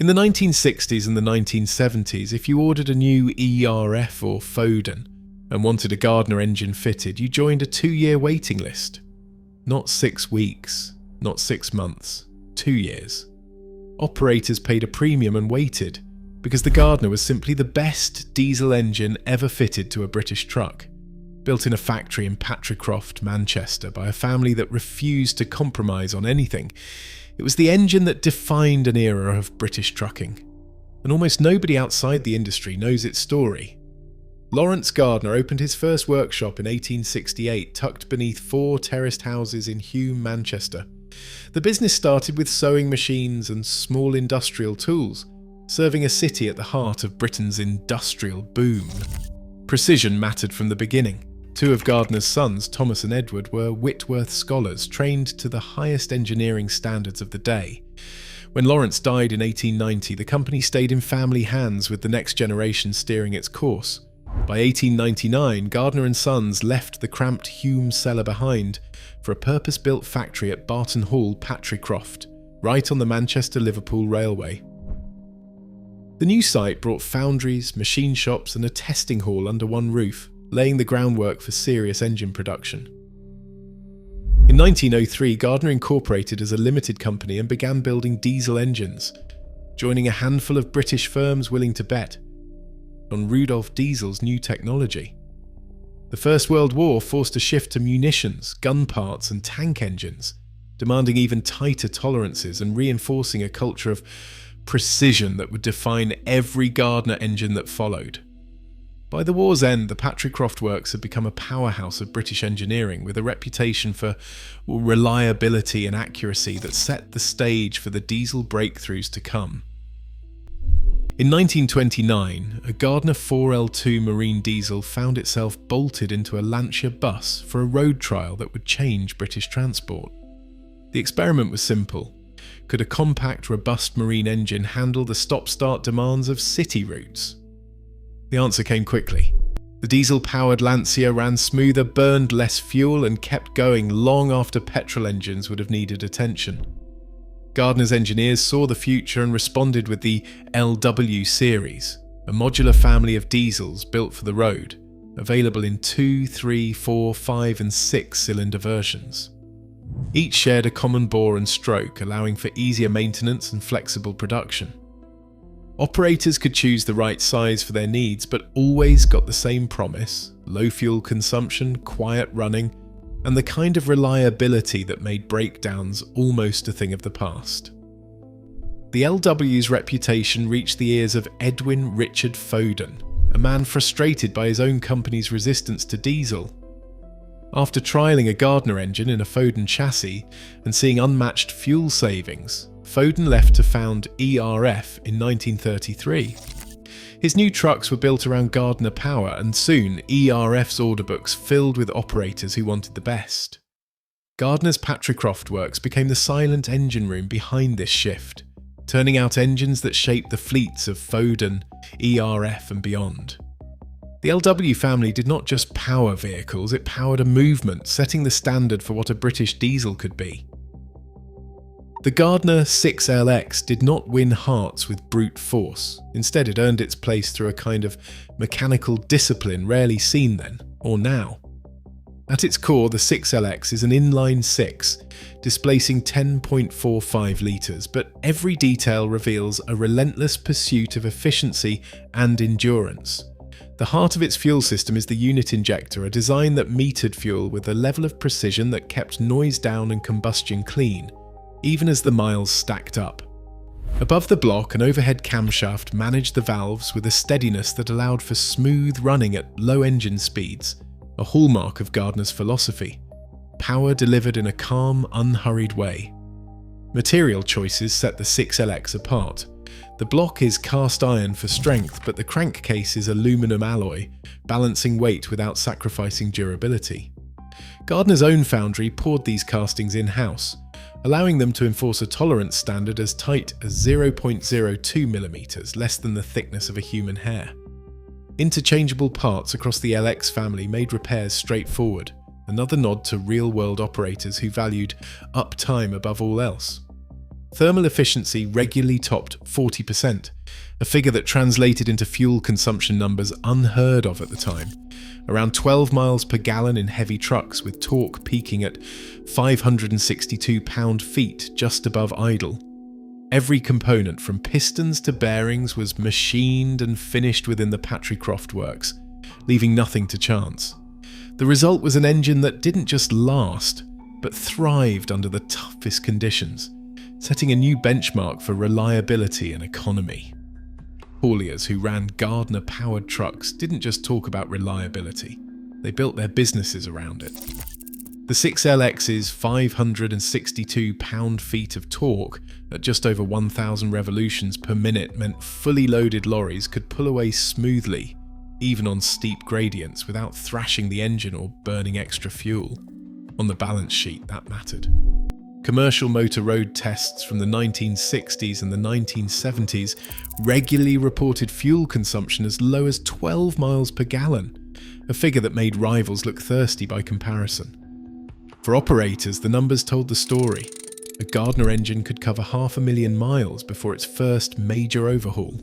In the 1960s and the 1970s, if you ordered a new ERF or Foden and wanted a Gardner engine fitted, you joined a 2-year waiting list. Not 6 weeks, not 6 months, 2 years. Operators paid a premium and waited, because the Gardner was simply the best diesel engine ever fitted to a British truck, built in a factory in Patricroft, Manchester, by a family that refused to compromise on anything. It was the engine that defined an era of British trucking, and almost nobody outside the industry knows its story. Lawrence Gardner opened his first workshop in 1868, tucked beneath 4 terraced houses in Hulme, Manchester. The business started with sewing machines and small industrial tools, serving a city at the heart of Britain's industrial boom. Precision mattered from the beginning. 2 of Gardner's sons, Thomas and Edward, were Whitworth scholars, trained to the highest engineering standards of the day. When Lawrence died in 1890, the company stayed in family hands, with the next generation steering its course. By 1899, Gardner and Sons left the cramped Hulme cellar behind for a purpose-built factory at Barton Hall, Patricroft, right on the Manchester-Liverpool Railway. The new site brought foundries, machine shops and a testing hall under one roof, laying the groundwork for serious engine production. In 1903, Gardner incorporated as a limited company and began building diesel engines, joining a handful of British firms willing to bet on Rudolf Diesel's new technology. The First World War forced a shift to munitions, gun parts and tank engines, demanding even tighter tolerances and reinforcing a culture of precision that would define every Gardner engine that followed. By the war's end, the Patricroft Works had become a powerhouse of British engineering, with a reputation for reliability and accuracy that set the stage for the diesel breakthroughs to come. In 1929, a Gardner 4L2 marine diesel found itself bolted into a Lancia bus for a road trial that would change British transport. The experiment was simple. Could a compact, robust marine engine handle the stop-start demands of city routes? The answer came quickly. The diesel-powered Lancia ran smoother, burned less fuel, and kept going long after petrol engines would have needed attention. Gardner's engineers saw the future and responded with the LW series, a modular family of diesels built for the road, available in 2, 3, 4, 5 and 6-cylinder versions. Each shared a common bore and stroke, allowing for easier maintenance and flexible production. Operators could choose the right size for their needs, but always got the same promise: low fuel consumption, quiet running, and the kind of reliability that made breakdowns almost a thing of the past. The LW's reputation reached the ears of Edwin Richard Foden, a man frustrated by his own company's resistance to diesel. After trialling a Gardner engine in a Foden chassis and seeing unmatched fuel savings, Foden left to found ERF in 1933. His new trucks were built around Gardner power, and soon ERF's order books filled with operators who wanted the best. Gardner's Patricroft Works became the silent engine room behind this shift, turning out engines that shaped the fleets of Foden, ERF and beyond. The LW family did not just power vehicles, it powered a movement, setting the standard for what a British diesel could be. The Gardner 6LX did not win hearts with brute force. Instead, it earned its place through a kind of mechanical discipline rarely seen then, or now. At its core, the 6LX is an inline 6, displacing 10.45 litres, but every detail reveals a relentless pursuit of efficiency and endurance. The heart of its fuel system is the unit injector, a design that metered fuel with a level of precision that kept noise down and combustion clean, even as the miles stacked up. Above the block, an overhead camshaft managed the valves with a steadiness that allowed for smooth running at low engine speeds, a hallmark of Gardner's philosophy. Power delivered in a calm, unhurried way. Material choices set the 6LX apart. The block is cast iron for strength, but the crankcase is aluminum alloy, balancing weight without sacrificing durability. Gardner's own foundry poured these castings in-house, allowing them to enforce a tolerance standard as tight as 0.02mm, less than the thickness of a human hair. Interchangeable parts across the LX family made repairs straightforward, another nod to real-world operators who valued uptime above all else. Thermal efficiency regularly topped 40%, a figure that translated into fuel consumption numbers unheard of at the time. Around 12 miles per gallon in heavy trucks, with torque peaking at 562 pound-feet just above idle. Every component, from pistons to bearings, was machined and finished within the Patricroft works, leaving nothing to chance. The result was an engine that didn't just last, but thrived under the toughest conditions, setting a new benchmark for reliability and economy. Hauliers who ran Gardner-powered trucks didn't just talk about reliability, they built their businesses around it. The 6LX's 562 pound-feet of torque at just over 1,000 revolutions per minute meant fully loaded lorries could pull away smoothly, even on steep gradients, without thrashing the engine or burning extra fuel. On the balance sheet, that mattered. Commercial motor road tests from the 1960s and the 1970s regularly reported fuel consumption as low as 12 miles per gallon, a figure that made rivals look thirsty by comparison. For operators, the numbers told the story. A Gardner engine could cover 500,000 miles before its first major overhaul.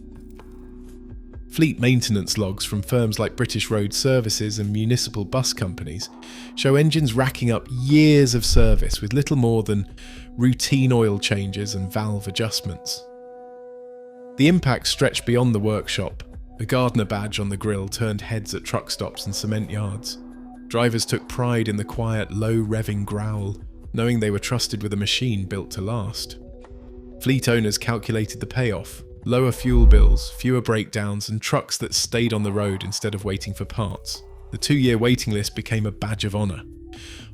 Fleet maintenance logs from firms like British Road Services and municipal bus companies show engines racking up years of service with little more than routine oil changes and valve adjustments. The impact stretched beyond the workshop. A Gardner badge on the grille turned heads at truck stops and cement yards. Drivers took pride in the quiet, low-revving growl, knowing they were trusted with a machine built to last. Fleet owners calculated the payoff: lower fuel bills, fewer breakdowns, and trucks that stayed on the road instead of waiting for parts. The 2-year waiting list became a badge of honour.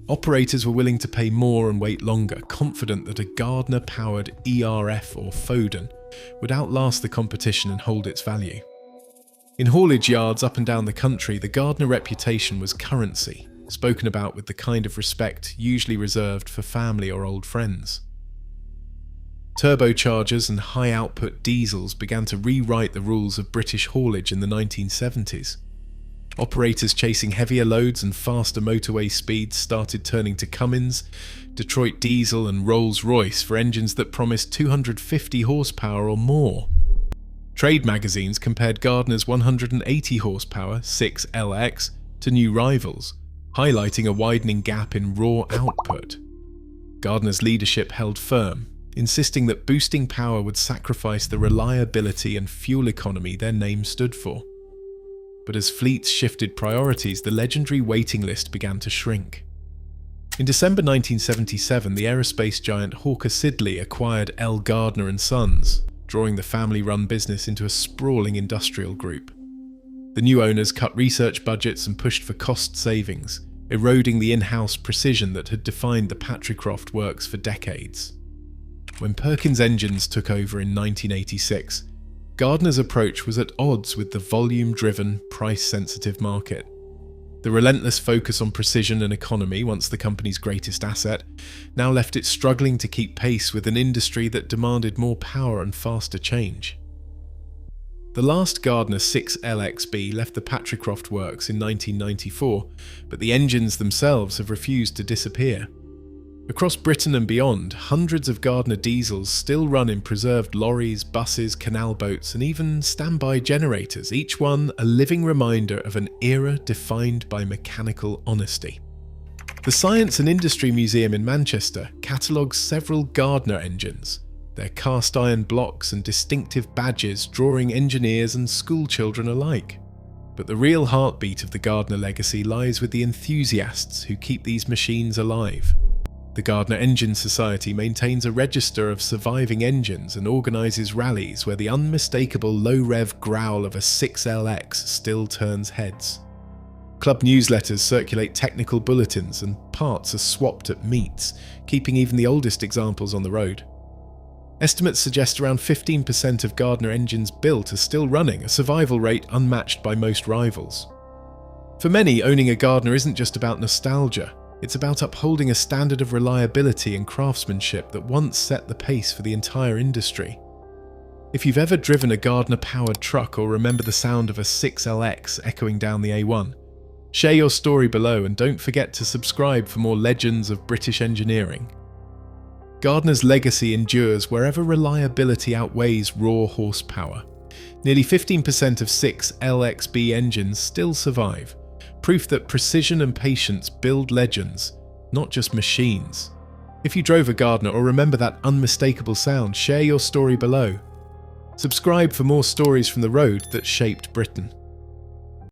Operators were willing to pay more and wait longer, confident that a Gardner-powered ERF or Foden would outlast the competition and hold its value. In haulage yards up and down the country, the Gardner reputation was currency, spoken about with the kind of respect usually reserved for family or old friends. Turbochargers and high-output diesels began to rewrite the rules of British haulage in the 1970s. Operators chasing heavier loads and faster motorway speeds started turning to Cummins, Detroit Diesel and Rolls-Royce for engines that promised 250 horsepower or more. Trade magazines compared Gardner's 180 horsepower 6LX to new rivals, highlighting a widening gap in raw output. Gardner's leadership held firm, insisting that boosting power would sacrifice the reliability and fuel economy their name stood for. But as fleets shifted priorities, the legendary waiting list began to shrink. In December 1977, the aerospace giant Hawker Siddeley acquired L. Gardner & Sons, drawing the family-run business into a sprawling industrial group. The new owners cut research budgets and pushed for cost savings, eroding the in-house precision that had defined the Patricroft works for decades. When Perkins Engines took over in 1986, Gardner's approach was at odds with the volume-driven, price-sensitive market. The relentless focus on precision and economy, once the company's greatest asset, now left it struggling to keep pace with an industry that demanded more power and faster change. The last Gardner 6LXB left the Patricroft works in 1994, but the engines themselves have refused to disappear. Across Britain and beyond, hundreds of Gardner diesels still run in preserved lorries, buses, canal boats, and even standby generators, each one a living reminder of an era defined by mechanical honesty. The Science and Industry Museum in Manchester catalogues several Gardner engines, their cast iron blocks and distinctive badges drawing engineers and school children alike. But the real heartbeat of the Gardner legacy lies with the enthusiasts who keep these machines alive. The Gardner Engine Society maintains a register of surviving engines and organises rallies where the unmistakable low-rev growl of a 6LX still turns heads. Club newsletters circulate technical bulletins and parts are swapped at meets, keeping even the oldest examples on the road. Estimates suggest around 15% of Gardner engines built are still running, a survival rate unmatched by most rivals. For many, owning a Gardner isn't just about nostalgia. It's about upholding a standard of reliability and craftsmanship that once set the pace for the entire industry. If you've ever driven a Gardner-powered truck or remember the sound of a 6LX echoing down the A1, share your story below and don't forget to subscribe for more legends of British engineering. Gardner's legacy endures wherever reliability outweighs raw horsepower. Nearly 15% of 6 LXB engines still survive, proof that precision and patience build legends, not just machines. If you drove a Gardner or remember that unmistakable sound, share your story below. Subscribe for more stories from the road that shaped Britain.